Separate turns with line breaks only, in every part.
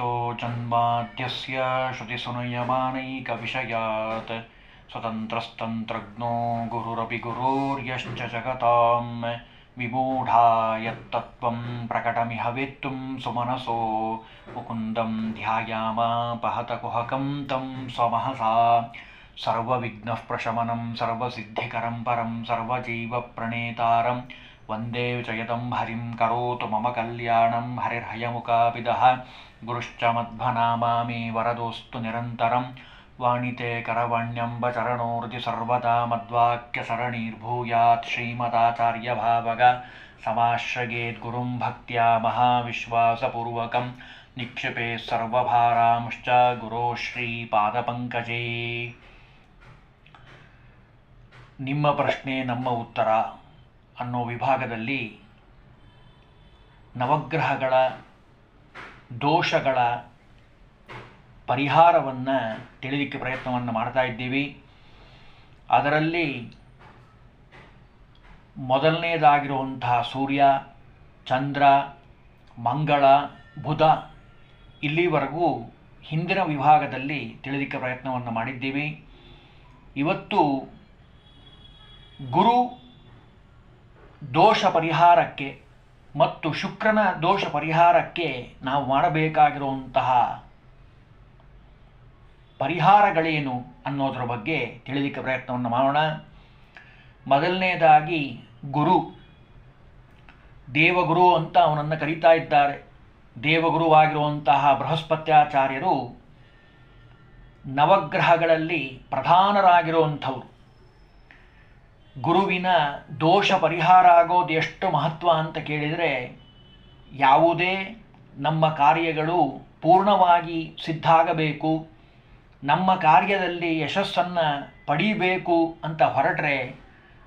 यतो जन्माद्यस्य श्रुतिसुनयमानैकविषयात् स्वतन्त्रस्तन्त्रज्ञो गुरुरपि गुरोर्यश्च जगतां विमूढा यत्तत्त्वं प्रकटमिह वेत्तुं सुमनसो मुकुन्दं ध्यायामापहतकुहकं तं स्वमहसा सर्वविघ्नःप्रशमनं सर्वसिद्धिकरं परं सर्वजीवप्रणेतारं वन्दे विजयतं हरिं करोतु मम कल्याणं हरिर्हयमुखाभिदः गुरुश्च मध्वनामा मे वरदोऽस्तु निरन्तरं वाणिते करवाण्यम्बचरणोर्धि सर्वदा मद्वाक्यसरणीर्भूयात् श्रीमदाचार्यभावग समाश्रयेद्गुरुं भक्त्या महाविश्वासपूर्वकं निक्षिपेत् सर्वभारांश्च गुरो ಶ್ರೀಪಾದಪಂಕಜೇ. ನಿಮ್ಮ ಪ್ರಶ್ನೆ ನಮ್ಮ ಉತ್ತರ ಅನ್ನೋ ವಿಭಾಗದಲ್ಲಿ ನವಗ್ರಹಗಳ ದೋಷಗಳ ಪರಿಹಾರವನ್ನು ತಿಳಿಲಿಕ್ಕೆ ಪ್ರಯತ್ನವನ್ನು ಮಾಡ್ತಾ ಇದ್ದೀವಿ. ಅದರಲ್ಲಿ ಮೊದಲನೇದಾಗಿರುವಂತಹ ಸೂರ್ಯ, ಚಂದ್ರ, ಮಂಗಳ, ಬುಧ ಇಲ್ಲಿವರೆಗೂ ಹಿಂದಿನ ವಿಭಾಗದಲ್ಲಿ ತಿಳಿಲಿಕ್ಕೆ ಪ್ರಯತ್ನವನ್ನು ಮಾಡಿದ್ದೀವಿ. ಇವತ್ತು ಗುರು ದೋಷ ಪರಿಹಾರಕ್ಕೆ ಮತ್ತು ಶುಕ್ರನ ದೋಷ ಪರಿಹಾರಕ್ಕೆ ನಾವು ಮಾಡಬೇಕಾಗಿರುವಂತಹ ಪರಿಹಾರಗಳೇನು ಅನ್ನೋದರ ಬಗ್ಗೆ ತಿಳಿಲಿಕ್ಕೆ ಪ್ರಯತ್ನವನ್ನು ಮಾಡೋಣ. ಮೊದಲನೇದಾಗಿ ಗುರು, ದೇವಗುರು ಅಂತ ಅವನನ್ನು ಕರೀತಾ ಇದ್ದಾರೆ. ದೇವಗುರುವಾಗಿರುವಂತಹ ಬೃಹಸ್ಪತ್ಯಾಚಾರ್ಯರು ನವಗ್ರಹಗಳಲ್ಲಿ ಪ್ರಧಾನರಾಗಿರುವಂಥವರು. ಗುರುವಿನ ದೋಷ ಪರಿಹಾರ ಆಗೋದು ಎಷ್ಟು ಮಹತ್ವ ಅಂತ ಕೇಳಿದರೆ, ಯಾವುದೇ ನಮ್ಮ ಕಾರ್ಯಗಳು ಪೂರ್ಣವಾಗಿ ಸಿದ್ಧ ಆಗಬೇಕು, ನಮ್ಮ ಕಾರ್ಯದಲ್ಲಿ ಯಶಸ್ಸನ್ನು ಪಡೀಬೇಕು ಅಂತ ಹೊರಟ್ರೆ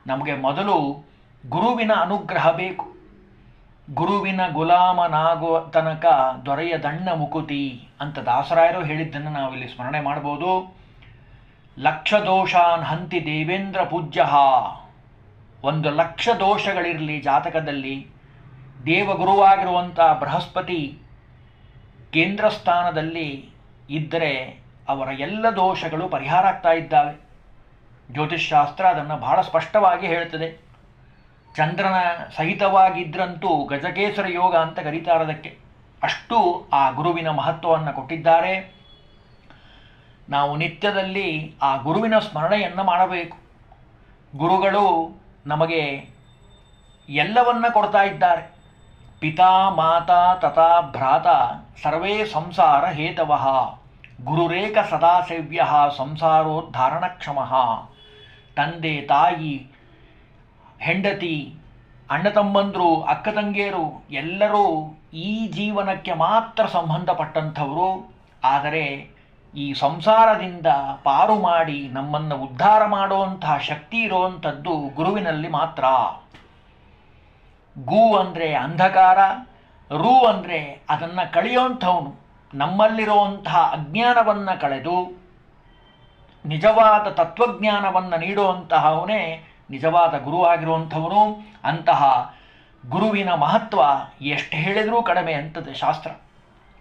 ನಮಗೆ ಮೊದಲು ಗುರುವಿನ ಅನುಗ್ರಹ ಬೇಕು. ಗುರುವಿನ ಗುಲಾಮನಾಗುವ ತನಕ ದೊರೆಯದಣ್ಣ ಮುಕುತಿ ಅಂತ ದಾಸರಾಯರು ಹೇಳಿದ್ದನ್ನು ನಾವಿಲ್ಲಿ ಸ್ಮರಣೆ ಮಾಡ್ಬೋದು. ಲಕ್ಷ ದೋಷಾನ್ ಹಂತಿ ದೇವೇಂದ್ರ ಪೂಜ್ಯ. 1,00,000 ದೋಷಗಳಿರಲಿ ಜಾತಕದಲ್ಲಿ, ದೇವಗುರುವಾಗಿರುವಂಥ ಬೃಹಸ್ಪತಿ ಕೇಂದ್ರ ಸ್ಥಾನದಲ್ಲಿ ಇದ್ದರೆ ಅವರ ಎಲ್ಲ ದೋಷಗಳು ಪರಿಹಾರ ಆಗ್ತಾ ಇದ್ದಾವೆ. ಜ್ಯೋತಿಷ್ಶಾಸ್ತ್ರ ಅದನ್ನು ಬಹಳ ಸ್ಪಷ್ಟವಾಗಿ ಹೇಳ್ತದೆ. ಚಂದ್ರನ ಸಹಿತವಾಗಿದ್ದರಂತೂ ಗಜಕೇಸರ ಯೋಗ ಅಂತ ಕರೀತಾರೆ ಅದಕ್ಕೆ. ಅಷ್ಟು ಆ ಗುರುವಿನ ಮಹತ್ವವನ್ನು ಕೊಟ್ಟಿದ್ದಾರೆ. ನಾವು ನಿತ್ಯದಲ್ಲಿ ಆ ಗುರುವಿನ ಸ್ಮರಣೆಯನ್ನು ಮಾಡಬೇಕು. ಗುರುಗಳು ನಮಗೆ ಎಲ್ಲವನ್ನ ಕೊಡ್ತಾ ಇದ್ದಾರೆ. ಪಿತಾ ಮಾತಾ ತಥಾ ಭ್ರಾತ ಸರ್ವೇ ಸಂಸಾರ ಹೇತವಃ ಗುರುರೇಕ ಸದಾ ಸೇವ್ಯ ಸಂಸಾರೋದ್ಧಾರಣಕ್ಷಮಃ. ತಂದೆ, ತಾಯಿ, ಹೆಂಡತಿ, ಅಣ್ಣ ತಮ್ಮಂದರು, ಅಕ್ಕ ತಂಗಿಯರು ಎಲ್ಲರೂ ಈ ಜೀವನಕ್ಕೆ ಮಾತ್ರ ಸಂಬಂಧಪಟ್ಟಂಥವರು. ಆದರೆ ಈ ಸಂಸಾರದಿಂದ ಪಾರು ಮಾಡಿ ನಮ್ಮನ್ನು ಉದ್ಧಾರ ಮಾಡುವಂತಹ ಶಕ್ತಿ ಇರುವಂಥದ್ದು ಗುರುವಿನಲ್ಲಿ ಮಾತ್ರ. ಗು ಅಂದರೆ ಅಂಧಕಾರ, ರು ಅಂದರೆ ಅದನ್ನು ಕಳೆಯುವಂಥವನು. ನಮ್ಮಲ್ಲಿರುವಂತಹ ಅಜ್ಞಾನವನ್ನು ಕಳೆದು ನಿಜವಾದ ತತ್ವಜ್ಞಾನವನ್ನು ನೀಡುವಂತಹವನೇ ನಿಜವಾದ ಗುರು ಆಗಿರುವಂಥವನು. ಅಂತಹ ಗುರುವಿನ ಮಹತ್ವ ಎಷ್ಟು ಹೇಳಿದರೂ ಕಡಿಮೆ ಅಂತದೆ ಶಾಸ್ತ್ರ.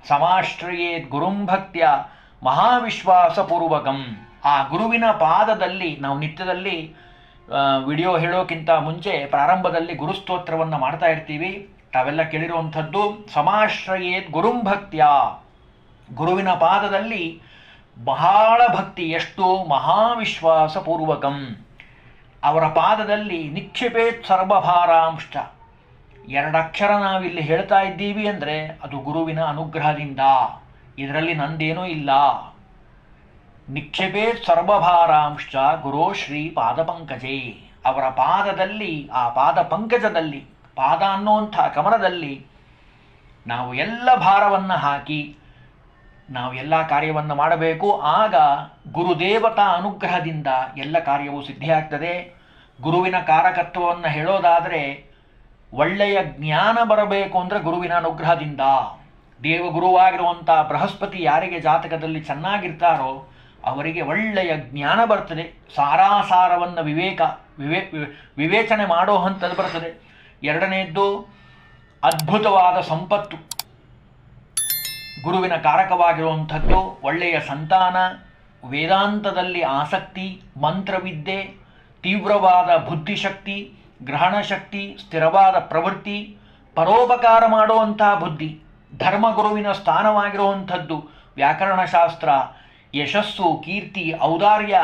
ಸಮಾಶ್ರಯೇತ್ ಗುರುಂ ಭಕ್ತ್ಯ ಮಹಾವಿಶ್ವಾಸಪೂರ್ವಕಂ. ಆ ಗುರುವಿನ ಪಾದದಲ್ಲಿ ನಾವು ನಿತ್ಯದಲ್ಲಿ ವಿಡಿಯೋ ಹೇಳೋಕ್ಕಿಂತ ಮುಂಚೆ ಪ್ರಾರಂಭದಲ್ಲಿ ಗುರುಸ್ತೋತ್ರವನ್ನು ಮಾಡ್ತಾ ಇರ್ತೀವಿ. ತಾವೆಲ್ಲ ಕೇಳಿರುವಂಥದ್ದು. ಸಮಾಶ್ರಯೇತ್ ಗುರುಂ ಭಕ್ತ್ಯ, ಗುರುವಿನ ಪಾದದಲ್ಲಿ ಬಹಳ ಭಕ್ತಿ, ಎಷ್ಟು ಮಹಾವಿಶ್ವಾಸಪೂರ್ವಕಂ. ಅವರ ಪಾದದಲ್ಲಿ ನಿಕ್ಷಿಪೇತ್ ಸರ್ವಭಾರಾಂಶ್ಚ. 2 ಅಕ್ಷರ ನಾವಿಲ್ಲಿ ಹೇಳ್ತಾ ಇದ್ದೀವಿ ಅಂದರೆ ಅದು ಗುರುವಿನ ಅನುಗ್ರಹದಿಂದ, ಇದರಲ್ಲಿ ನಂದೇನೂ ಇಲ್ಲ. ನಿಕ್ಷೇಪೇತ್ ಸರ್ವಭಾರಾಂಶ್ಚ ಗುರೋ ಶ್ರೀ ಪಾದಪಂಕಜೇ. ಅವರ ಪಾದದಲ್ಲಿ, ಆ ಪಾದ ಪಂಕಜದಲ್ಲಿ, ಪಾದ ಅನ್ನುವಂಥ ಕಮಲದಲ್ಲಿ ನಾವು ಎಲ್ಲ ಭಾರವನ್ನು ಹಾಕಿ ನಾವು ಎಲ್ಲ ಕಾರ್ಯವನ್ನು ಮಾಡಬೇಕು. ಆಗ ಗುರುದೇವತಾ ಅನುಗ್ರಹದಿಂದ ಎಲ್ಲ ಕಾರ್ಯವೂ ಸಿದ್ಧಿಯಾಗ್ತದೆ. ಗುರುವಿನ ಕಾರಕತ್ವವನ್ನು ಹೇಳೋದಾದರೆ, ಒಳ್ಳೆಯ ಜ್ಞಾನ ಬರಬೇಕು ಅಂದರೆ ಗುರುವಿನ ಅನುಗ್ರಹದಿಂದ. ದೇವಗುರುವಾಗಿರುವಂಥ ಬೃಹಸ್ಪತಿ ಯಾರಿಗೆ ಜಾತಕದಲ್ಲಿ ಚೆನ್ನಾಗಿರ್ತಾರೋ ಅವರಿಗೆ ಒಳ್ಳೆಯ ಜ್ಞಾನ ಬರ್ತದೆ. ಸಾರಾಸಾರವನ್ನು ವಿವೇಚನೆ ಮಾಡೋ ಹಂತದ್ದು ಬರ್ತದೆ. ಎರಡನೆಯದ್ದು ಅದ್ಭುತವಾದ ಸಂಪತ್ತು. ಗುರುವಿನ ಕಾರಕವಾಗಿರುವಂಥದ್ದು ಒಳ್ಳೆಯ ಸಂತಾನ, ವೇದಾಂತದಲ್ಲಿ ಆಸಕ್ತಿ, ಮಂತ್ರವಿದ್ಯೆ, ತೀವ್ರವಾದ ಬುದ್ಧಿಶಕ್ತಿ, ಗ್ರಹಣಶಕ್ತಿ, ಸ್ಥಿರವಾದ ಪ್ರವೃತ್ತಿ, ಪರೋಪಕಾರ ಮಾಡುವಂಥ ಬುದ್ಧಿ. ಧರ್ಮಗುರುವಿನ ಸ್ಥಾನವಾಗಿರುವಂಥದ್ದು ವ್ಯಾಕರಣಶಾಸ್ತ್ರ, ಯಶಸ್ಸು, ಕೀರ್ತಿ, ಔದಾರ್ಯ,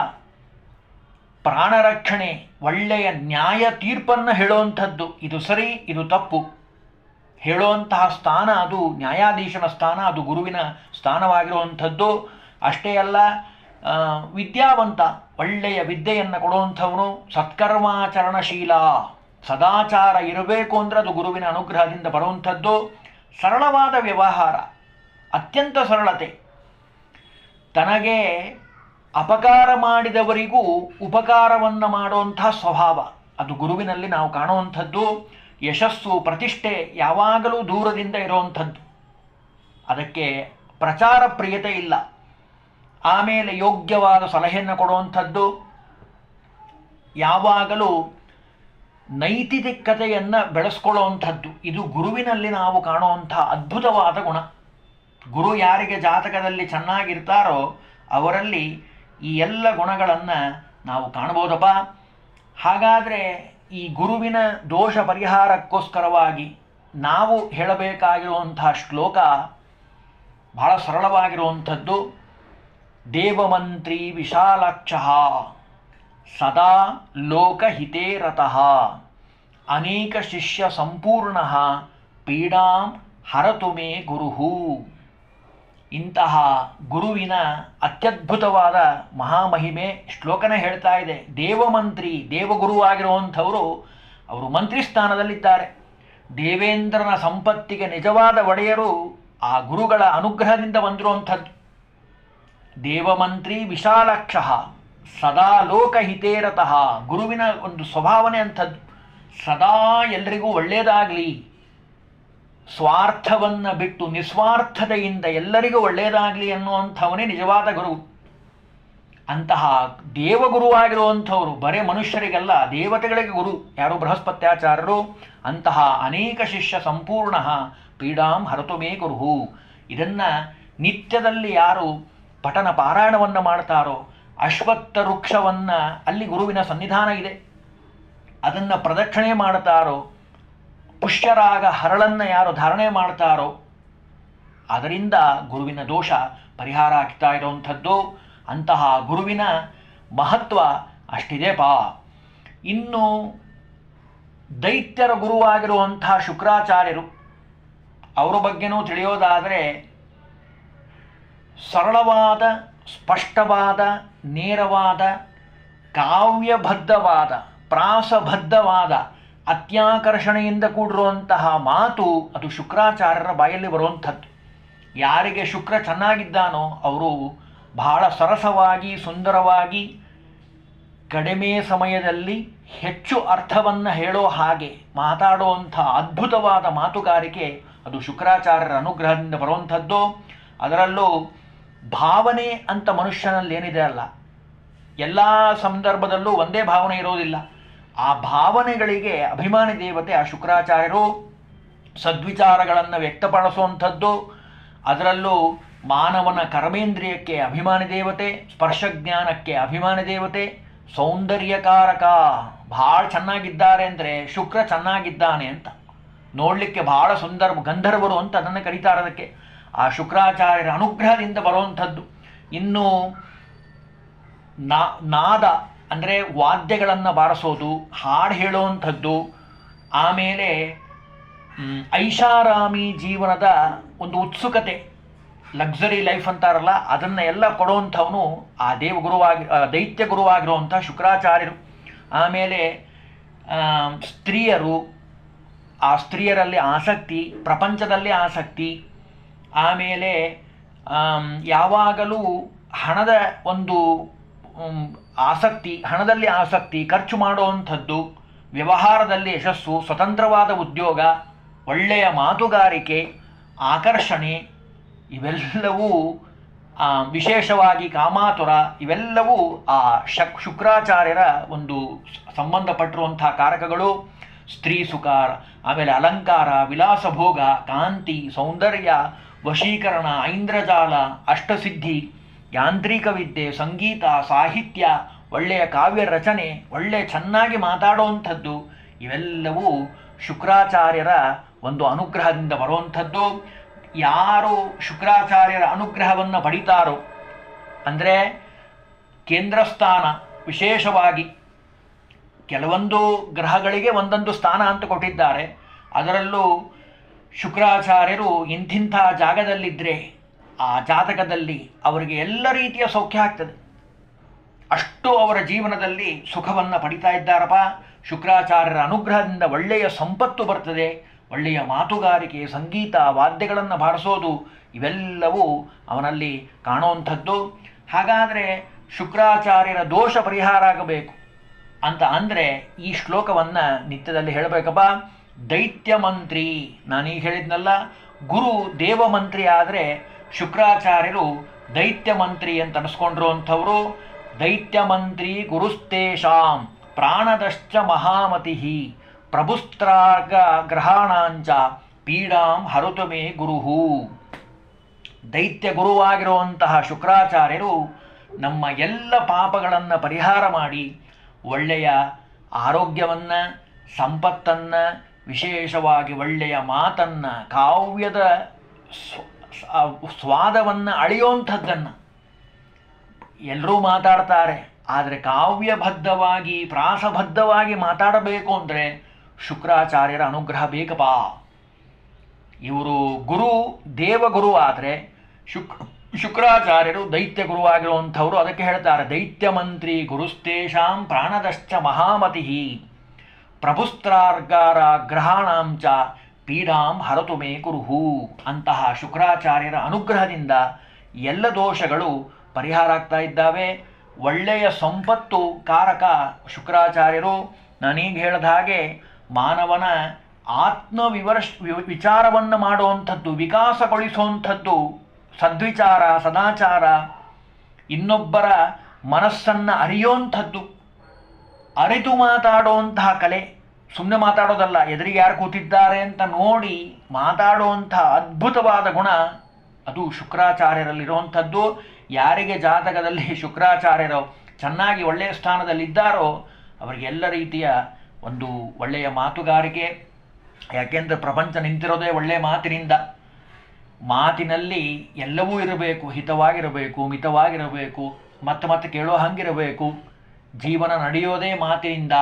ಪ್ರಾಣರಕ್ಷಣೆ, ಒಳ್ಳೆಯ ನ್ಯಾಯ ತೀರ್ಪನ್ನು ಹೇಳುವಂಥದ್ದು. ಇದು ಸರಿ, ಇದು ತಪ್ಪು ಹೇಳುವಂತಹ ಸ್ಥಾನ ಅದು ನ್ಯಾಯಾಧೀಶನ ಸ್ಥಾನ, ಅದು ಗುರುವಿನ ಸ್ಥಾನವಾಗಿರುವಂಥದ್ದು. ಅಷ್ಟೇ ಅಲ್ಲ, ವಿದ್ಯಾವಂತ, ಒಳ್ಳೆಯ ವಿದ್ಯೆಯನ್ನು ಕೊಡುವಂಥವನು, ಸತ್ಕರ್ಮಾಚರಣಶೀಲ, ಸದಾಚಾರ ಇರಬೇಕು ಅಂದರೆ ಅದು ಗುರುವಿನ ಅನುಗ್ರಹದಿಂದ ಬರುವಂಥದ್ದು. ಸರಳವಾದ ವ್ಯವಹಾರ, ಅತ್ಯಂತ ಸರಳತೆ, ತನಗೆ ಅಪಕಾರ ಮಾಡಿದವರಿಗೂ ಉಪಕಾರವನ್ನು ಮಾಡುವಂಥ ಸ್ವಭಾವ, ಅದು ಗುರುವಿನಲ್ಲಿ ನಾವು ಕಾಣುವಂಥದ್ದು. ಯಶಸ್ಸು, ಪ್ರತಿಷ್ಠೆ ಯಾವಾಗಲೂ ದೂರದಿಂದ ಇರುವಂಥದ್ದು, ಅದಕ್ಕೆ ಪ್ರಚಾರ ಪ್ರಿಯತೆ ಇಲ್ಲ. ಆಮೇಲೆ ಯೋಗ್ಯವಾದ ಸಲಹೆಯನ್ನು ಕೊಡುವಂಥದ್ದು, ಯಾವಾಗಲೂ ನೈತಿಕತೆಯನ್ನು ಬೆಳೆಸ್ಕೊಳ್ಳುವಂಥದ್ದು. ಇದು ಗುರುವಿನಲ್ಲಿ ನಾವು ಕಾಣುವಂಥ ಅದ್ಭುತವಾದ ಗುಣ. ಗುರು ಯಾರಿಗೆ ಜಾತಕದಲ್ಲಿ ಚೆನ್ನಾಗಿರ್ತಾರೋ ಅವರಲ್ಲಿ ಈ ಎಲ್ಲ ಗುಣಗಳನ್ನು ನಾವು ಕಾಣ್ಬೋದಪ್ಪ. ಹಾಗಾದರೆ ಈ ಗುರುವಿನ ದೋಷ ಪರಿಹಾರಕ್ಕೋಸ್ಕರವಾಗಿ ನಾವು ಹೇಳಬೇಕಾಗಿರುವಂತಹ ಶ್ಲೋಕ ಬಹಳ ಸರಳವಾಗಿರುವಂಥದ್ದು. ದೇವಮಂತ್ರಿ ವಿಶಾಲಾಕ್ಷ ಸದಾ ಲೋಕಹಿತೇ ರತಃ ಅನೇಕ ಶಿಷ್ಯ ಸಂಪೂರ್ಣ ಪೀಡಾಂ ಹರತು ಮೇ ಗುರುಹು. ಇಂತಹ ಗುರುವಿನ ಅತ್ಯದ್ಭುತವಾದ ಮಹಾಮಹಿಮೆ ಶ್ಲೋಕನೇ ಹೇಳ್ತಾ ಇದೆ. ದೇವಮಂತ್ರಿ, ದೇವಗುರುವಾಗಿರುವಂಥವರು ಅವರು ಮಂತ್ರಿ ಸ್ಥಾನದಲ್ಲಿದ್ದಾರೆ. ದೇವೇಂದ್ರನ ಸಂಪತ್ತಿಗೆ ನಿಜವಾದ ಒಡೆಯರು ಆ ಗುರುಗಳ ಅನುಗ್ರಹದಿಂದ ಬಂದಿರುವಂಥದ್ದು. ದೇವಮಂತ್ರಿ ವಿಶಾಲಾಕ್ಷ ಸದಾ ಲೋಕಹಿತೇರತಃ. ಗುರುವಿನ ಒಂದು ಸ್ವಭಾವನೆ ಅಂಥದ್ದು, ಸದಾ ಎಲ್ರಿಗೂ ಒಳ್ಳೆಯದಾಗಲಿ, ಸ್ವಾರ್ಥವನ್ನು ಬಿಟ್ಟು ನಿಸ್ವಾರ್ಥತೆಯಿಂದ ಎಲ್ಲರಿಗೂ ಒಳ್ಳೆಯದಾಗಲಿ ಅನ್ನುವಂಥವನೇ ನಿಜವಾದ ಗುರು. ಅಂತಹ ದೇವಗುರುವಾಗಿರುವಂಥವರು ಬರೇ ಮನುಷ್ಯರಿಗೆಲ್ಲ, ದೇವತೆಗಳಿಗೆ ಗುರು ಯಾರು? ಬೃಹಸ್ಪತ್ಯಾಚಾರ್ಯರು. ಅಂತಹ ಅನೇಕ ಶಿಷ್ಯ ಸಂಪೂರ್ಣ ಪೀಡಾಂ ಹರತು ಮೇ ಗುರುಹು. ಇದನ್ನು ನಿತ್ಯದಲ್ಲಿ ಯಾರು ಪಠನ ಪಾರಾಯಣವನ್ನು ಮಾಡ್ತಾರೋ, ಅಶ್ವತ್ಥ ವೃಕ್ಷವನ್ನು, ಅಲ್ಲಿ ಗುರುವಿನ ಸನ್ನಿಧಾನ ಇದೆ, ಅದನ್ನು ಪ್ರದಕ್ಷಿಣೆ ಮಾಡ್ತಾರೋ, ಪುಷ್ಯರಾಗ ಹರಳನ್ನು ಯಾರು ಧಾರಣೆ ಮಾಡ್ತಾರೋ ಅದರಿಂದ ಗುರುವಿನ ದೋಷ ಪರಿಹಾರ ಆಗ್ತಾ ಇರುವಂಥದ್ದು. ಅಂತಹ ಗುರುವಿನ ಮಹತ್ವ ಅಷ್ಟಿದೆಪಾ. ಇನ್ನು ದೈತ್ಯರ ಗುರುವಾಗಿರುವಂತಹ ಶುಕ್ರಾಚಾರ್ಯರು, ಅವರ ಬಗ್ಗೆನೂ ತಿಳಿಯೋದಾದರೆ ಸರಳವಾದ, ಸ್ಪಷ್ಟವಾದ, ನೇರವಾದ, ಕಾವ್ಯಬದ್ಧವಾದ, ಪ್ರಾಸಬದ್ಧವಾದ, ಅತ್ಯಾಕರ್ಷಣೆಯಿಂದ ಕೂಡಿರುವಂತಹ ಮಾತು ಅದು ಶುಕ್ರಾಚಾರ್ಯರ ಬಾಯಲ್ಲಿ ಬರುವಂಥದ್ದು. ಯಾರಿಗೆ ಶುಕ್ರ ಚೆನ್ನಾಗಿದ್ದಾನೋ ಅವರು ಬಹಳ ಸರಸವಾಗಿ, ಸುಂದರವಾಗಿ, ಕಡಿಮೆ ಸಮಯದಲ್ಲಿ ಹೆಚ್ಚು ಅರ್ಥವನ್ನು ಹೇಳೋ ಹಾಗೆ ಮಾತಾಡುವಂಥ ಅದ್ಭುತವಾದ ಮಾತುಗಾರಿಕೆ ಅದು ಶುಕ್ರಾಚಾರ್ಯರ ಅನುಗ್ರಹದಿಂದ ಬರುವಂಥದ್ದು. ಅದರಲ್ಲೂ ಭಾವನೆ ಅಂತ ಮನುಷ್ಯನಲ್ಲಿ ಏನಿದೆ ಅಲ್ಲ, ಎಲ್ಲ ಸಂದರ್ಭದಲ್ಲೂ ಒಂದೇ ಭಾವನೆ ಇರೋದಿಲ್ಲ. ಆ ಭಾವನೆಗಳಿಗೆ ಅಭಿಮಾನಿ ದೇವತೆ ಆ ಶುಕ್ರಾಚಾರ್ಯರು. ಸದ್ವಿಚಾರಗಳನ್ನು ವ್ಯಕ್ತಪಡಿಸುವಂಥದ್ದು, ಅದರಲ್ಲೂ ಮಾನವನ ಕರ್ಮೇಂದ್ರಿಯಕ್ಕೆ ಅಭಿಮಾನಿ ದೇವತೆ, ಸ್ಪರ್ಶಜ್ಞಾನಕ್ಕೆ ಅಭಿಮಾನಿ ದೇವತೆ, ಸೌಂದರ್ಯಕಾರಕ. ಭಾಳ ಚೆನ್ನಾಗಿದ್ದಾರೆ ಅಂದರೆ ಶುಕ್ರ ಚೆನ್ನಾಗಿದ್ದಾನೆ ಅಂತ, ನೋಡಲಿಕ್ಕೆ ಭಾಳ ಸುಂದರ ಗಂಧರ್ವರು ಅಂತ ಅದನ್ನು ಕರೀತಾರೆ. ಅದಕ್ಕೆ ಆ ಶುಕ್ರಾಚಾರ್ಯರ ಅನುಗ್ರಹದಿಂದ ಬರುವಂಥದ್ದು. ಇನ್ನು ನಾದ ಅಂದರೆ ವಾದ್ಯಗಳನ್ನು ಬಾರಿಸೋದು, ಹಾಡು ಹೇಳುವಂಥದ್ದು, ಆಮೇಲೆ ಐಷಾರಾಮಿ ಜೀವನದ ಒಂದು ಉತ್ಸುಕತೆ, ಲಕ್ಸರಿ ಲೈಫ್ ಅಂತಾರಲ್ಲ, ಅದನ್ನು ಎಲ್ಲ ಕೊಡುವಂಥವನು ಆ ದೈತ್ಯ ಗುರುವಾಗಿರುವಂಥ ಶುಕ್ರಾಚಾರ್ಯರು. ಆಮೇಲೆ ಸ್ತ್ರೀಯರು, ಆ ಸ್ತ್ರೀಯರಲ್ಲಿ ಆಸಕ್ತಿ, ಪ್ರಪಂಚದಲ್ಲಿ ಆಸಕ್ತಿ, ಆಮೇಲೆ ಯಾವಾಗಲೂ ಹಣದ ಒಂದು ಆಸಕ್ತಿ, ಹಣದಲ್ಲಿ ಆಸಕ್ತಿ, ಖರ್ಚು ಮಾಡುವಂಥದ್ದು, ವ್ಯವಹಾರದಲ್ಲಿ ಯಶಸ್ಸು, ಸ್ವತಂತ್ರವಾದ ಉದ್ಯೋಗ, ಒಳ್ಳೆಯ ಮಾತುಗಾರಿಕೆ, ಆಕರ್ಷಣೆ, ಇವೆಲ್ಲವೂ ವಿಶೇಷವಾಗಿ ಕಾಮಾತುರ, ಇವೆಲ್ಲವೂ ಆ ಶುಕ್ರಾಚಾರ್ಯರ ಒಂದು ಸಂಬಂಧಪಟ್ಟಿರುವಂಥ ಕಾರಕಗಳು. ಸ್ತ್ರೀ ಸುಖ, ಆಮೇಲೆ ಅಲಂಕಾರ, ವಿಲಾಸಭೋಗ, ಕಾಂತಿ, ಸೌಂದರ್ಯ, ವಶೀಕರಣ, ಐಂದ್ರಜಾಲ, ಅಷ್ಟಸಿದ್ಧಿ, ಯಾಂತ್ರಿಕ ವಿದ್ಯೆ, ಸಂಗೀತ, ಸಾಹಿತ್ಯ, ಒಳ್ಳೆಯ ಕಾವ್ಯ ರಚನೆ, ಚೆನ್ನಾಗಿ ಮಾತಾಡುವಂಥದ್ದು, ಇವೆಲ್ಲವೂ ಶುಕ್ರಾಚಾರ್ಯರ ಒಂದು ಅನುಗ್ರಹದಿಂದ ಬರುವಂಥದ್ದು. ಯಾರು ಶುಕ್ರಾಚಾರ್ಯರ ಅನುಗ್ರಹವನ್ನು ಪಡಿತಾರೋ, ಅಂದರೆ ಕೇಂದ್ರಸ್ಥಾನ, ವಿಶೇಷವಾಗಿ ಕೆಲವೊಂದು ಗ್ರಹಗಳಿಗೆ ಒಂದೊಂದು ಸ್ಥಾನ ಅಂತ ಕೊಟ್ಟಿದ್ದಾರೆ. ಅದರಲ್ಲೂ ಶುಕ್ರಾಚಾರ್ಯರು ಇಂತಿಂಥ ಜಾಗದಲ್ಲಿದ್ದರೆ ಆ ಜಾತಕದಲ್ಲಿ ಅವರಿಗೆ ಎಲ್ಲ ರೀತಿಯ ಸೌಖ್ಯ ಆಗ್ತದೆ. ಅಷ್ಟು ಅವರ ಜೀವನದಲ್ಲಿ ಸುಖವನ್ನು ಪಡಿತಾ ಇದ್ದಾರಪ್ಪ. ಶುಕ್ರಾಚಾರ್ಯರ ಅನುಗ್ರಹದಿಂದ ಒಳ್ಳೆಯ ಸಂಪತ್ತು ಬರ್ತದೆ. ಒಳ್ಳೆಯ ಮಾತುಗಾರಿಕೆ, ಸಂಗೀತ, ವಾದ್ಯಗಳನ್ನು ಬಾರಿಸೋದು, ಇವೆಲ್ಲವೂ ಅವನಲ್ಲಿ ಕಾಣುವಂಥದ್ದು. ಹಾಗಾದರೆ ಶುಕ್ರಾಚಾರ್ಯರ ದೋಷ ಪರಿಹಾರ ಆಗಬೇಕು ಅಂತ ಅಂದರೆ ಈ ಶ್ಲೋಕವನ್ನು ನಿತ್ಯದಲ್ಲಿ ಹೇಳಬೇಕಪ್ಪ. ದೈತ್ಯ ಮಂತ್ರಿ, ನಾನೀಗ ಹೇಳಿದ್ನಲ್ಲ, ಗುರು ದೇವಮಂತ್ರಿ ಆದರೆ ಶುಕ್ರಾಚಾರ್ಯರು ದೈತ್ಯ ಮಂತ್ರಿ ಅಂತ ಅನಿಸ್ಕೊಂಡಿರುವಂಥವರು. ದೈತ್ಯ ಮಂತ್ರಿ ಗುರುಸ್ತೇಷಾಂ ಪ್ರಾಣದಶ್ಚ ಮಹಾಮತಿ ಪ್ರಭುಸ್ತ್ರಾಗ ಗ್ರಹಾಣಾಂಚ ಪೀಡಾಂ ಹರುತು ಮೇ ಗುರುಹು. ದೈತ್ಯ ಗುರುವಾಗಿರುವಂತಹ ಶುಕ್ರಾಚಾರ್ಯರು ನಮ್ಮ ಎಲ್ಲ ಪಾಪಗಳನ್ನು ಪರಿಹಾರ ಮಾಡಿ ಒಳ್ಳೆಯ ಆರೋಗ್ಯವನ್ನು, ಸಂಪತ್ತನ್ನು, ವಿಶೇಷವಾಗಿ ಒಳ್ಳೆಯ ಮಾತನ್ನು, ಕಾವ್ಯದ ಸ್ವಾದವನ್ನು ಅಳೆಯುವಂಥದ್ದನ್ನು ಎಲ್ಲರೂ ಮಾತಾಡ್ತಾರೆ. ಆದರೆ ಕಾವ್ಯಬದ್ಧವಾಗಿ, ಪ್ರಾಸಬದ್ಧವಾಗಿ ಮಾತಾಡಬೇಕು ಅಂದರೆ ಶುಕ್ರಾಚಾರ್ಯರ ಅನುಗ್ರಹ ಬೇಕಪ್ಪ. ಇವರು ಗುರು ದೇವಗುರು ಆದರೆ ಶುಕ್ರಾಚಾರ್ಯರು ದೈತ್ಯ ಗುರುವಾಗಿರುವಂಥವ್ರು. ಅದಕ್ಕೆ ಹೇಳ್ತಾರೆ ದೈತ್ಯ ಮಂತ್ರಿ ಗುರುಸ್ತೇಷಾಂ ಪ್ರಾಣದಶ್ಚ ಮಹಾಮತಿ ಪ್ರಭುಸ್ತ್ರಾರ್ಗಾರ ಗ್ರಹಾಣಾಂಚ ಪೀಡಾಂ ಹರತು ಮೇ ಗುರುಹು. ಅಂತಹ ಶುಕ್ರಾಚಾರ್ಯರ ಅನುಗ್ರಹದಿಂದ ಎಲ್ಲ ದೋಷಗಳು ಪರಿಹಾರ ಆಗ್ತಾ ಇದ್ದಾವೆ. ಒಳ್ಳೆಯ ಸಂಪತ್ತು ಕಾರಕ ಶುಕ್ರಾಚಾರ್ಯರು. ನಾನೀಗ ಹೇಳಿದ ಹಾಗೆ ಮಾನವನ ವಿಚಾರವನ್ನು ಮಾಡುವಂಥದ್ದು, ವಿಕಾಸಗೊಳಿಸುವಂಥದ್ದು, ಸದ್ವಿಚಾರ, ಸದಾಚಾರ, ಇನ್ನೊಬ್ಬರ ಮನಸ್ಸನ್ನು ಅರಿಯುವಂಥದ್ದು, ಅರಿತು ಮಾತಾಡುವಂತಹ ಕಲೆ. ಸುಮ್ಮನೆ ಮಾತಾಡೋದಲ್ಲ, ಎದುರಿಗೆ ಯಾರು ಕೂತಿದ್ದಾರೆ ಅಂತ ನೋಡಿ ಮಾತಾಡುವಂತಹ ಅದ್ಭುತವಾದ ಗುಣ ಅದು ಶುಕ್ರಾಚಾರ್ಯರಲ್ಲಿರುವಂಥದ್ದು. ಯಾರಿಗೆ ಜಾತಕದಲ್ಲಿ ಶುಕ್ರಾಚಾರ್ಯರು ಚೆನ್ನಾಗಿ ಒಳ್ಳೆಯ ಸ್ಥಾನದಲ್ಲಿದ್ದಾರೋ ಅವರಿಗೆಲ್ಲ ರೀತಿಯ ಒಂದು ಒಳ್ಳೆಯ ಮಾತುಗಾರಿಕೆ. ಯಾಕೆಂದರೆ ಪ್ರಪಂಚ ನಿಂತಿರೋದೇ ಒಳ್ಳೆಯ ಮಾತಿನಿಂದ. ಮಾತಿನಲ್ಲಿ ಎಲ್ಲವೂ ಇರಬೇಕು, ಹಿತವಾಗಿರಬೇಕು, ಮಿತವಾಗಿರಬೇಕು, ಮತ್ತೆ ಕೇಳೋ ಹಂಗಿರಬೇಕು. ಜೀವನ ನಡೆಯೋದೇ ಮಾತಿನಿಂದ.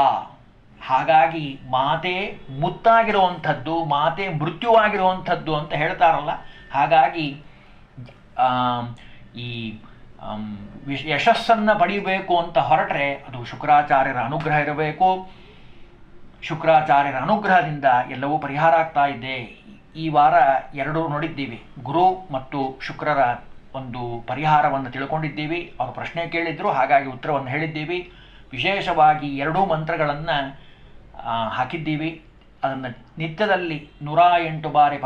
ಹಾಗಾಗಿ ಮಾತೇ ಮುತ್ತಾಗಿರುವಂಥದ್ದು, ಮಾತೇ ಮೃತ್ಯುವಾಗಿರುವಂಥದ್ದು ಅಂತ ಹೇಳ್ತಾರಲ್ಲ. ಹಾಗಾಗಿ ಈ ಯಶಸ್ಸನ್ನು ಪಡಿಬೇಕು ಅಂತ ಹೊರಟ್ರೆ ಅದು ಶುಕ್ರಾಚಾರ್ಯರ ಅನುಗ್ರಹ ಇರಬೇಕು. ಶುಕ್ರಾಚಾರ್ಯರ ಅನುಗ್ರಹದಿಂದ ಎಲ್ಲವೂ ಪರಿಹಾರ ಆಗ್ತಾ ಇದೆ. ಈ ವಾರ ಎರಡೂ ನೋಡಿದ್ದೀವಿ. ಗುರು ಮತ್ತು ಶುಕ್ರರ ಒಂದು ಪರಿಹಾರವನ್ನು ತಿಳ್ಕೊಂಡಿದ್ದೀವಿ. ಅವರು ಪ್ರಶ್ನೆ ಕೇಳಿದ್ರು, ಹಾಗಾಗಿ ಉತ್ತರವನ್ನು ಹೇಳಿದ್ದೀವಿ. ವಿಶೇಷವಾಗಿ ಎರಡೂ ಮಂತ್ರಗಳನ್ನು ಹಾಕಿದ್ದೀವಿ. ಅದನ್ನು ನಿತ್ಯದಲ್ಲಿ 108 ಬಾರಿ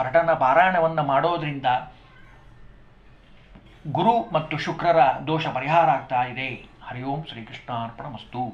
ಪಾರಾಯಣವನ್ನು ಮಾಡೋದ್ರಿಂದ ಗುರು ಮತ್ತು ಶುಕ್ರರ ದೋಷ ಪರಿಹಾರ ಆಗ್ತಾ ಇದೆ. ಹರಿ ಓಂ ಶ್ರೀಕೃಷ್ಣಾರ್ಪಣಮಸ್ತು.